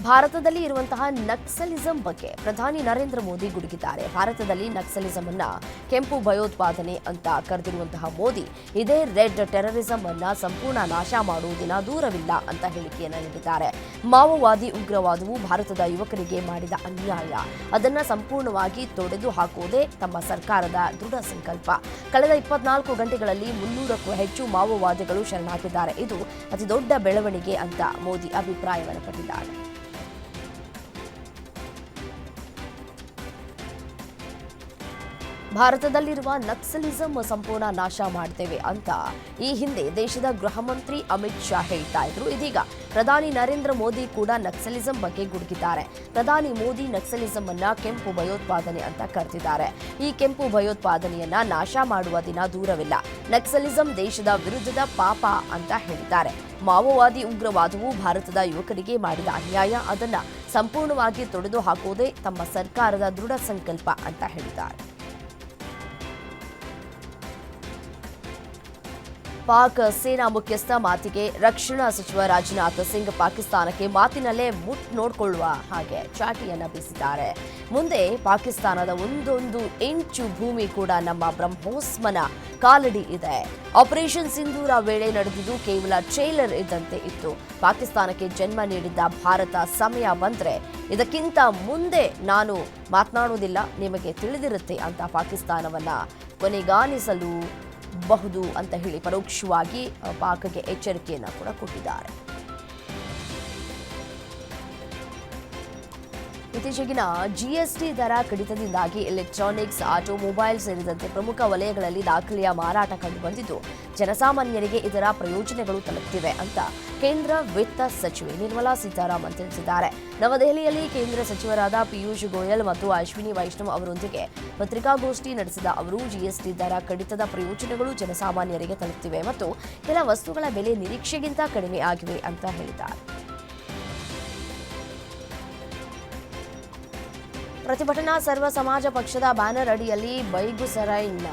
ಭಾರತದಲ್ಲಿ ಇರುವಂತಹ ನಕ್ಸಲಿಸಂ ಬಗ್ಗೆ ಪ್ರಧಾನಿ ನರೇಂದ್ರ ಮೋದಿ ಗುಡುಗಿದ್ದಾರೆ. ಭಾರತದಲ್ಲಿ ನಕ್ಸಲಿಸಂ ಅನ್ನ ಕೆಂಪು ಭಯೋತ್ಪಾದನೆ ಅಂತ ಕರೆದಿರುವಂತಹ ಮೋದಿ ಇದೇ ರೆಡ್ ಟೆರರಿಸಂ ಅನ್ನ ಸಂಪೂರ್ಣ ನಾಶ ಮಾಡುವುದಿನ ದೂರವಿಲ್ಲ ಅಂತ ಹೇಳಿಕೆಯನ್ನು ನೀಡಿದ್ದಾರೆ. ಮಾವೋವಾದಿ ಉಗ್ರವಾದವು ಭಾರತದ ಯುವಕರಿಗೆ ಮಾಡಿದ ಅನ್ಯಾಯ, ಅದನ್ನ ಸಂಪೂರ್ಣವಾಗಿ ತೊಡೆದು ಹಾಕುವುದೇ ತಮ್ಮ ಸರ್ಕಾರದ ದೃಢ ಸಂಕಲ್ಪ. ಕಳೆದ 24 ಗಂಟೆಗಳಲ್ಲಿ 300ಕ್ಕೂ ಹೆಚ್ಚು ಮಾವೋವಾದಿಗಳು ಶರಣಾಗಿದ್ದಾರೆ. ಇದು ಅತಿದೊಡ್ಡ ಬೆಳವಣಿಗೆ ಅಂತ ಮೋದಿ ಅಭಿಪ್ರಾಯವನ್ನು ಪಟ್ಟಿದ್ದಾರೆ. ಭಾರತದಲ್ಲಿರುವ ನಕ್ಸಲಿಸಂ ಸಂಪೂರ್ಣ ನಾಶ ಮಾಡ್ತೇವೆ ಅಂತ ಈ ಹಿಂದೆ ದೇಶದ ಗೃಹ ಮಂತ್ರಿ ಅಮಿತ್ ಶಾ ಹೇಳ್ತಾ ಇದ್ರು. ಇದೀಗ ಪ್ರಧಾನಿ ನರೇಂದ್ರ ಮೋದಿ ಕೂಡ ನಕ್ಸಲಿಸಂ ಬಗ್ಗೆ ಗುಡುಗಿದ್ದಾರೆ. ಪ್ರಧಾನಿ ಮೋದಿ ನಕ್ಸಲಿಸಂ ಅನ್ನ ಕೆಂಪು ಭಯೋತ್ಪಾದನೆ ಅಂತ ಕರೆದಿದ್ದಾರೆ. ಈ ಕೆಂಪು ಭಯೋತ್ಪಾದನೆಯನ್ನ ನಾಶ ಮಾಡುವ ದಿನ ದೂರವಿಲ್ಲ. ನಕ್ಸಲಿಸಂ ದೇಶದ ವಿರುದ್ಧದ ಪಾಪ ಅಂತ ಹೇಳಿದ್ದಾರೆ. ಮಾವೋವಾದಿ ಉಗ್ರವಾದವು ಭಾರತದ ಯುವಕರಿಗೆ ಮಾಡಿದ ಅನ್ಯಾಯ, ಅದನ್ನ ಸಂಪೂರ್ಣವಾಗಿ ತೊಡೆದು ಹಾಕುವುದೇ ತಮ್ಮ ಸರ್ಕಾರದ ದೃಢ ಸಂಕಲ್ಪ ಅಂತ ಹೇಳಿದ್ದಾರೆ. ಪಾಕ್ ಸೇನಾ ಮುಖ್ಯಸ್ಥ ಮಾತಿಗೆ ರಕ್ಷಣಾ ಸಚಿವ ರಾಜನಾಥ್ ಸಿಂಗ್ ಪಾಕಿಸ್ತಾನಕ್ಕೆ ಮಾತಿನಲ್ಲೇ ನೋಡಿಕೊಳ್ಳುವ ಹಾಗೆ ಚಾಟಿಯನ್ನ ಬೀಸಿದ್ದಾರೆ. ಮುಂದೆ ಪಾಕಿಸ್ತಾನದ ಒಂದೊಂದು ಇಂಚು ಭೂಮಿ ಕೂಡ ನಮ್ಮ ಬ್ರಹ್ಮೋಸ್ಮನ ಕಾಲಡಿ ಇದೆ. ಆಪರೇಷನ್ ಸಿಂಧೂರ ವೇಳೆ ನಡೆದಿದ್ದು ಕೇವಲ ಟ್ರೇಲರ್ ಇದ್ದಂತೆ ಇತ್ತು. ಪಾಕಿಸ್ತಾನಕ್ಕೆ ಜನ್ಮ ನೀಡಿದ್ದ ಭಾರತ ಸಮಯ ಬಂದ್ರೆ ಇದಕ್ಕಿಂತ ಮುಂದೆ ನಾನು ಮಾತನಾಡುವುದಿಲ್ಲ, ನಿಮಗೆ ತಿಳಿದಿರುತ್ತೆ ಅಂತ ಪಾಕಿಸ್ತಾನವನ್ನ ಕೊನೆಗಾಣಿಸಲು ಬಹುದು ಅಂತ ಹೇಳಿ ಪರೋಕ್ಷವಾಗಿ ಪಾಕ್ಗೆ ಎಚ್ಚರಿಕೆಯನ್ನು ಕೂಡ ಕೊಟ್ಟಿದ್ದಾರೆ. ಇತ್ತೀಚೆಗಿನ ಜಿಎಸ್ಟಿ ದರ ಕಡಿತದಿಂದಾಗಿ ಎಲೆಕ್ಟ್ರಾನಿಕ್ಸ್, ಆಟೋಮೊಬೈಲ್ ಸೇರಿದಂತೆ ಪ್ರಮುಖ ವಲಯಗಳಲ್ಲಿ ದಾಖಲೆಯ ಮಾರಾಟ ಕಂಡುಬಂದಿದ್ದು ಜನಸಾಮಾನ್ಯರಿಗೆ ಇದರ ಪ್ರಯೋಜನಗಳು ತಲುಪುತ್ತಿವೆ ಅಂತ ಕೇಂದ್ರ ವಿತ್ತ ಸಚಿವೆ ನಿರ್ಮಲಾ ಸೀತಾರಾಮನ್ ತಿಳಿಸಿದ್ದಾರೆ. ನವದೆಹಲಿಯಲ್ಲಿ ಕೇಂದ್ರ ಸಚಿವರಾದ ಪಿಯೂಷ್ ಗೋಯಲ್ ಮತ್ತು ಅಶ್ವಿನಿ ವೈಷ್ಣವ್ ಅವರೊಂದಿಗೆ ಪತ್ರಿಕಾಗೋಷ್ಠಿ ನಡೆಸಿದ ಅವರು ಜಿಎಸ್ಟಿ ದರ ಕಡಿತದ ಪ್ರಯೋಜನಗಳು ಜನಸಾಮಾನ್ಯರಿಗೆ ತಲುಪುತ್ತಿವೆ ಮತ್ತು ಕೆಲ ವಸ್ತುಗಳ ಬೆಲೆ ನಿರೀಕ್ಷೆಗಿಂತ ಕಡಿಮೆ ಆಗಿವೆ ಅಂತ ಹೇಳಿದ್ದಾರೆ. ಪ್ರತಿಭಟನಾ ಸರ್ವ ಸಮಾಜ ಪಕ್ಷದ ಬ್ಯಾನರ್ ಅಡಿಯಲ್ಲಿ ಬೈಗುಸರೈನ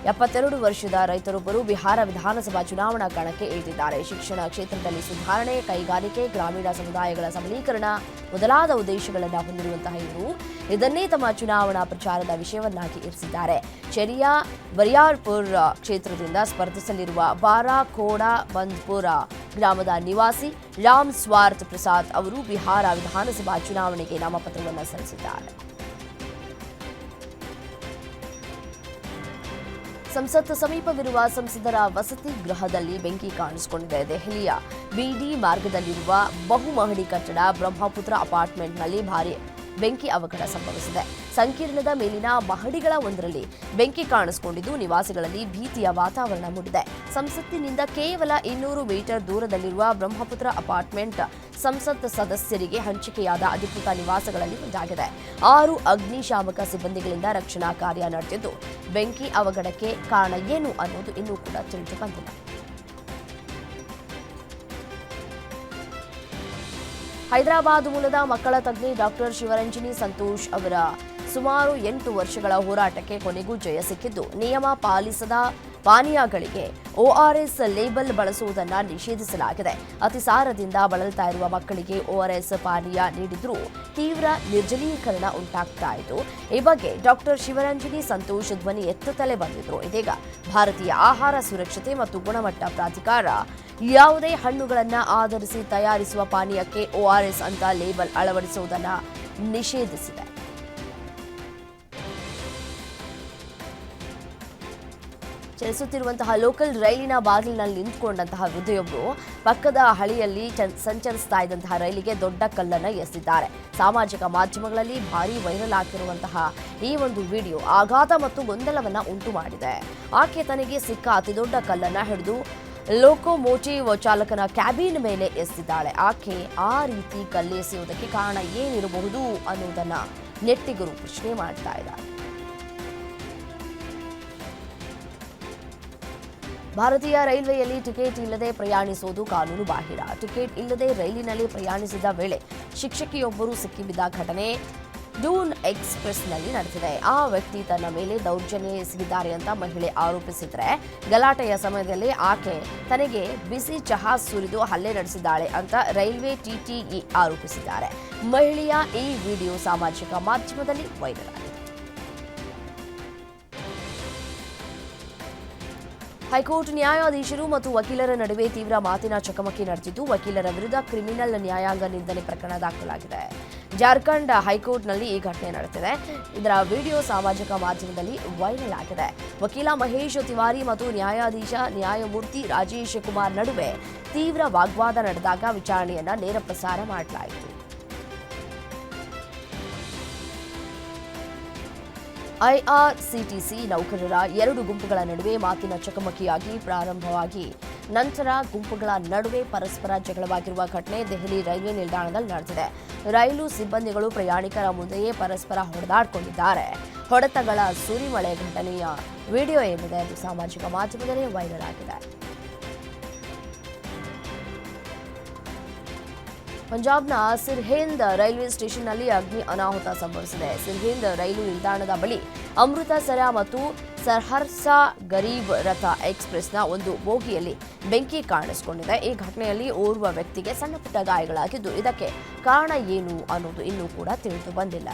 72 ವರ್ಷದ ರೈತರೊಬ್ಬರು ಬಿಹಾರ ವಿಧಾನಸಭಾ ಚುನಾವಣಾ ಕಣಕ್ಕೆ ಇಳಿದಿದ್ದಾರೆ. ಶಿಕ್ಷಣ ಕ್ಷೇತ್ರದಲ್ಲಿ ಸುಧಾರಣೆ, ಕೈಗಾರಿಕೆ, ಗ್ರಾಮೀಣ ಸಮುದಾಯಗಳ ಸಬಲೀಕರಣ ಮೊದಲಾದ ಉದ್ದೇಶಗಳನ್ನು ಹೊಂದಿರುವಂತಹ ಇವರು ಇದನ್ನೇ ತಮ್ಮ ಚುನಾವಣಾ ಪ್ರಚಾರದ ವಿಷಯವನ್ನಾಗಿ ಇರಿಸಿದ್ದಾರೆ. ಚೆರಿಯಾ ಬರಿಯಾರ್ಪುರ್ ಕ್ಷೇತ್ರದಿಂದ ಸ್ಪರ್ಧಿಸಲಿರುವ ಬಾರಾಖೋಡಾ ಬಂದ್ಪುರ ಗ್ರಾಮದ ನಿವಾಸಿ ರಾಮ್ ಸ್ವಾರ್ಥ ಪ್ರಸಾದ್ ಅವರು ಬಿಹಾರ ವಿಧಾನಸಭಾ ಚುನಾವಣೆಗೆ ನಾಮಪತ್ರವನ್ನು ಸಲ್ಲಿಸಿದ್ದಾರೆ. ಸಂಸತ್ ಸಮೀಪವಿರುವ ಸಂಸದರ ವಸತಿ ಗೃಹದಲ್ಲಿ ಬೆಂಕಿ ಕಾಣಿಸಿಕೊಂಡಿದೆ. ದೆಹಲಿಯ ಬಿಡಿ ಮಾರ್ಗದಲ್ಲಿರುವ ಬಹುಮಹಡಿ ಕಟ್ಟಡ ಬ್ರಹ್ಮಪುತ್ರ ಅಪಾರ್ಟ್ಮೆಂಟ್ನಲ್ಲಿ ಭಾರೀ ಬೆಂಕಿ ಅವಘಡ ಸಂಭವಿಸಿದೆ. ಸಂಕೀರ್ಣದ ಮೇಲಿನ ಮಹಡಿಗಳ ಒಂದರಲ್ಲಿ ಬೆಂಕಿ ಕಾಣಿಸಿಕೊಂಡಿದ್ದು ನಿವಾಸಿಗಳಲ್ಲಿ ಭೀತಿಯ ವಾತಾವರಣ ಮೂಡಿದೆ. ಸಂಸತ್ತಿನಿಂದ ಕೇವಲ 200 ಮೀಟರ್ ದೂರದಲ್ಲಿರುವ ಬ್ರಹ್ಮಪುತ್ರ ಅಪಾರ್ಟ್ಮೆಂಟ್ ಸಂಸತ್ ಸದಸ್ಯರಿಗೆ ಹಂಚಿಕೆಯಾದ ಅಧಿಕೃತ ನಿವಾಸಗಳಲ್ಲಿ ಒಂದಾಗಿದೆ. 6 ಅಗ್ನಿಶಾಮಕ ಸಿಬ್ಬಂದಿಗಳಿಂದ ರಕ್ಷಣಾ ಕಾರ್ಯ ನಡೆದಿದ್ದು ಬೆಂಕಿ ಅವಘಡಕ್ಕೆ ಕಾರಣ ಏನು ಅನ್ನೋದು ಇನ್ನೂ ಕೂಡ ತಿಳಿದು ಬಂದಿಲ್ಲ. ಹೈದರಾಬಾದ್ ಮೂಲದ ಮಕ್ಕಳ ತಜ್ಞೆ ಡಾಕ್ಟರ್ ಶಿವರಂಜನಿ ಸಂತೋಷ್ ಅವರ ಸುಮಾರು 8 ವರ್ಷಗಳ ಹೋರಾಟಕ್ಕೆ ಕೊನೆಗೂ ಜಯ ಸಿಕ್ಕಿದ್ದು ನಿಯಮ ಪಾಲಿಸದ ಪಾನೀಯಗಳಿಗೆ ORS ಲೇಬಲ್ ಬಳಸುವುದನ್ನು ನಿಷೇಧಿಸಲಾಗಿದೆ. ಅತಿಸಾರದಿಂದ ಬಳಲ್ತಾ ಇರುವ ಮಕ್ಕಳಿಗೆ ORS ಪಾನೀಯ ನೀಡಿದ್ರೂ ತೀವ್ರ ನಿರ್ಜಲೀಕರಣ ಉಂಟಾಗ್ತಾ ಇತ್ತು. ಈ ಬಗ್ಗೆ ಡಾಕ್ಟರ್ ಶಿವರಂಜನಿ ಸಂತೋಷ್ ಧ್ವನಿ ಎತ್ತುತ್ತಲೇ ಬಂದಿದ್ರು. ಇದೀಗ ಭಾರತೀಯ ಆಹಾರ ಸುರಕ್ಷತೆ ಮತ್ತು ಗುಣಮಟ್ಟ ಪ್ರಾಧಿಕಾರ ಯಾವುದೇ ಹಣ್ಣುಗಳನ್ನು ಆಧರಿಸಿ ತಯಾರಿಸುವ ಪಾನೀಯಕ್ಕೆ ORS ಅಂತ ಲೇಬಲ್ ಅಳವಡಿಸುವುದನ್ನು ನಿಷೇಧಿಸಿದೆ. ಚಲಿಸುತ್ತಿರುವಂತಹ ಲೋಕಲ್ ರೈಲಿನ ಬಾಗಿಲಿನಲ್ಲಿ ನಿಂತುಕೊಂಡಂತಹ ವೃದ್ಧೆಯೊಬ್ಬರು ಪಕ್ಕದ ಹಳಿಯಲ್ಲಿ ಸಂಚರಿಸ್ತಾ ಇದ್ದಂತಹ ರೈಲಿಗೆ ದೊಡ್ಡ ಕಲ್ಲನ್ನು ಎಸೆದಿದ್ದಾರೆ. ಸಾಮಾಜಿಕ ಮಾಧ್ಯಮಗಳಲ್ಲಿ ಭಾರೀ ವೈರಲ್ ಆಗಿರುವಂತಹ ಈ ಒಂದು ವಿಡಿಯೋ ಆಘಾತ ಮತ್ತು ಗೊಂದಲವನ್ನು ಉಂಟು ಮಾಡಿದೆ. ಆಕೆ ತನಗೆ ಸಿಕ್ಕ ಅತಿದೊಡ್ಡ ಕಲ್ಲನ್ನು ಹಿಡಿದು ಲೋಕೋಮೋಟಿವ್ ಚಾಲಕನ ಕ್ಯಾಬಿನ್ ಮೇಲೆ ಎಸೆದಿದ್ದಾಳೆ. ಆಕೆ ಆ ರೀತಿ ಕಲ್ಲೆಸೆಯುವುದಕ್ಕೆ ಕಾರಣ ಏನಿರಬಹುದು ಅನ್ನುವುದನ್ನು ನೆಟ್ಟಿಗರು ಪ್ರಶ್ನೆ ಮಾಡ್ತಾ ಇದ್ದಾರೆ. ಭಾರತೀಯ ರೈಲ್ವೆಯಲ್ಲಿ ಟಿಕೆಟ್ ಇಲ್ಲದೆ ಪ್ರಯಾಣಿಸುವುದು ಕಾನೂನು ಬಾಹಿರ. ಟಿಕೆಟ್ ಇಲ್ಲದೆ ರೈಲಿನಲ್ಲಿ ಪ್ರಯಾಣಿಸಿದ ವೇಳೆ ಶಿಕ್ಷಕಿಯೊಬ್ಬರು ಸಿಕ್ಕಿಬಿದ್ದ ಘಟನೆ ಡೂನ್ ಎಕ್ಸ್‌ಪ್ರೆಸ್‌ನಲ್ಲಿ ನಡೆದಿದೆ. ಆ ವ್ಯಕ್ತಿ ತನ್ನ ಮೇಲೆ ದೌರ್ಜನ್ಯ ಎಸಗಿದ್ದಾರೆ ಅಂತ ಮಹಿಳೆ ಆರೋಪಿಸಿದ್ರೆ, ಗಲಾಟೆಯ ಸಮಯದಲ್ಲಿ ಆಕೆ ತನಗೆ ಬಿಸಿ ಚಹಾ ಸುರಿದು ಹಲ್ಲೆ ನಡೆಸಿದ್ದಾಳೆ ಅಂತ ರೈಲ್ವೆ ಟಿಟಿಇ ಆರೋಪಿಸಿದ್ದಾರೆ. ಮಹಿಳೆಯ ಈ ವಿಡಿಯೋ ಸಾಮಾಜಿಕ ಮಾಧ್ಯಮದಲ್ಲಿ ವೈರಲ್ ಆಗಿದೆ. ಹೈಕೋರ್ಟ್ ನ್ಯಾಯಾಧೀಶರು ಮತ್ತು ವಕೀಲರ ನಡುವೆ ತೀವ್ರ ಮಾತಿನ ಚಕಮಕಿ ನಡೆದಿದ್ದು, ವಕೀಲರ ವಿರುದ್ಧ ಕ್ರಿಮಿನಲ್ ನ್ಯಾಯಾಂಗ ನಿಂದನೆ ಪ್ರಕರಣ ದಾಖಲಾಗಿದೆ. ಜಾರ್ಖಂಡ್ ಹೈಕೋರ್ಟ್ನಲ್ಲಿ ಈ ಘಟನೆ ನಡೆದಿದೆ. ಇದರ ವಿಡಿಯೋ ಸಾಮಾಜಿಕ ಮಾಧ್ಯಮದಲ್ಲಿ ವೈರಲ್ ಆಗಿದೆ. ವಕೀಲ ಮಹೇಶ್ ತಿವಾರಿ ಮತ್ತು ನ್ಯಾಯಮೂರ್ತಿ ರಾಜೇಶ್ ಕುಮಾರ್ ನಡುವೆ ತೀವ್ರ ವಾಗ್ವಾದ ನಡೆದಾಗ ವಿಚಾರಣೆಯನ್ನ ನೇರ ಪ್ರಸಾರ ಮಾಡಲಾಯಿತು. ಐಆರ್ಸಿಟಿಸಿ ನೌಕರರ ಎರಡು ಗುಂಪುಗಳ ನಡುವೆ ಮಾತಿನ ಚಕಮಕಿಯಾಗಿ ಪ್ರಾರಂಭವಾಗಿ ನಂತರ ಗುಂಪುಗಳ ನಡುವೆ ಪರಸ್ಪರ ಜಗಳವಾಗಿರುವ ಘಟನೆ ದೆಹಲಿ ರೈಲ್ವೆ ನಿಲ್ದಾಣದಲ್ಲಿ ನಡೆದಿದೆ. ರೈಲು ಸಿಬ್ಬಂದಿಗಳು ಪ್ರಯಾಣಿಕರ ಮುಂದೆಯೇ ಪರಸ್ಪರ ಹೊಡೆದಾಡಿಕೊಂಡಿದ್ದಾರೆ. ಹೊಡೆತಗಳ ಸುರಿಮಳೆ ಘಟನೆಯ ವಿಡಿಯೋ ಏನಿದೆ ಅದು ಸಾಮಾಜಿಕ ಮಾಧ್ಯಮದಲ್ಲಿ ವೈರಲ್ ಆಗಿದೆ. ಪಂಜಾಬ್ನ ಸಿರ್ಹಿಂದ್ ರೈಲ್ವೆ ಸ್ಟೇಷನ್ನಲ್ಲಿ ಅಗ್ನಿ ಅನಾಹುತ ಸಂಭವಿಸಿದೆ. ಸಿರ್ಹಿಂದ್ ರೈಲು ನಿಲ್ದಾಣದ ಬಳಿ ಅಮೃತಸರ ಮತ್ತು ಸರ್ಹರ್ಸಾ ಗರೀಬ್ ರಥ ಎಕ್ಸ್‌ಪ್ರೆಸ್‌ನ ಒಂದು ಬೋಗಿಯಲ್ಲಿ ಬೆಂಕಿ ಕಾಣಿಸಿಕೊಂಡಿದೆ. ಈ ಘಟನೆಯಲ್ಲಿ ಓರ್ವ ವ್ಯಕ್ತಿಗೆ ಸಣ್ಣಪುಟ್ಟ ಗಾಯಗಳಾಗಿದ್ದು, ಇದಕ್ಕೆ ಕಾರಣ ಏನು ಅನ್ನೋದು ಇನ್ನೂ ಕೂಡ ತಿಳಿದು ಬಂದಿಲ್ಲ.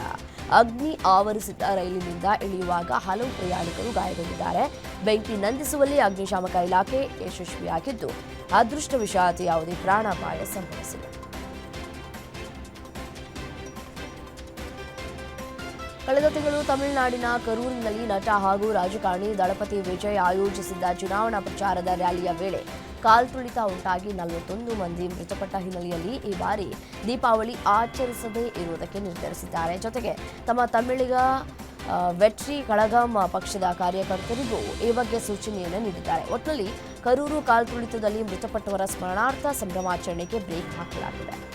ಅಗ್ನಿ ಆವರಿಸಿದ್ದ ರೈಲಿನಿಂದ ಇಳಿಯುವಾಗ ಹಲವು ಪ್ರಯಾಣಿಕರು ಗಾಯಗೊಂಡಿದ್ದಾರೆ. ಬೆಂಕಿ ನಂದಿಸುವಲ್ಲಿ ಅಗ್ನಿಶಾಮಕ ಇಲಾಖೆ ಯಶಸ್ವಿಯಾಗಿದ್ದು, ಅದೃಷ್ಟವಶಾತ್ ಯಾವುದೇ ಪ್ರಾಣಾಪಾಯ ಸಂಭವಿಸಿಲ್ಲ. ಕಳೆದ ತಿಂಗಳು ತಮಿಳುನಾಡಿನ ಕರೂರಿನಲ್ಲಿ ನಟ ಹಾಗೂ ರಾಜಕಾರಣಿ ದಳಪತಿ ವಿಜಯ್ ಆಯೋಜಿಸಿದ್ದ ಚುನಾವಣಾ ಪ್ರಚಾರದ ರ್ಯಾಲಿಯ ವೇಳೆ ಕಾಲ್ತುಳಿತ ಉಂಟಾಗಿ 41 ಮಂದಿ ಮೃತಪಟ್ಟ ಹಿನ್ನೆಲೆಯಲ್ಲಿ ಈ ಬಾರಿ ದೀಪಾವಳಿ ಆಚರಿಸದೇ ಇರುವುದಕ್ಕೆ ನಿರ್ಧರಿಸಿದ್ದಾರೆ. ಜೊತೆಗೆ ತಮ್ಮ ತಮಿಳಿಗ ವೆಟ್ರಿ ಕಳಗಂ ಪಕ್ಷದ ಕಾರ್ಯಕರ್ತರಿಗೂ ಈ ಬಗ್ಗೆ ಸೂಚನೆಯನ್ನು ನೀಡಿದ್ದಾರೆ. ಒಟ್ಟಿನಲ್ಲಿ ಕರೂರು ಕಾಲ್ತುಳಿತದಲ್ಲಿ ಮೃತಪಟ್ಟವರ ಸ್ಮರಣಾರ್ಥ ಸಂಭ್ರಮಾಚರಣೆಗೆ ಬ್ರೇಕ್ ಹಾಕಲಾಗಿದೆ.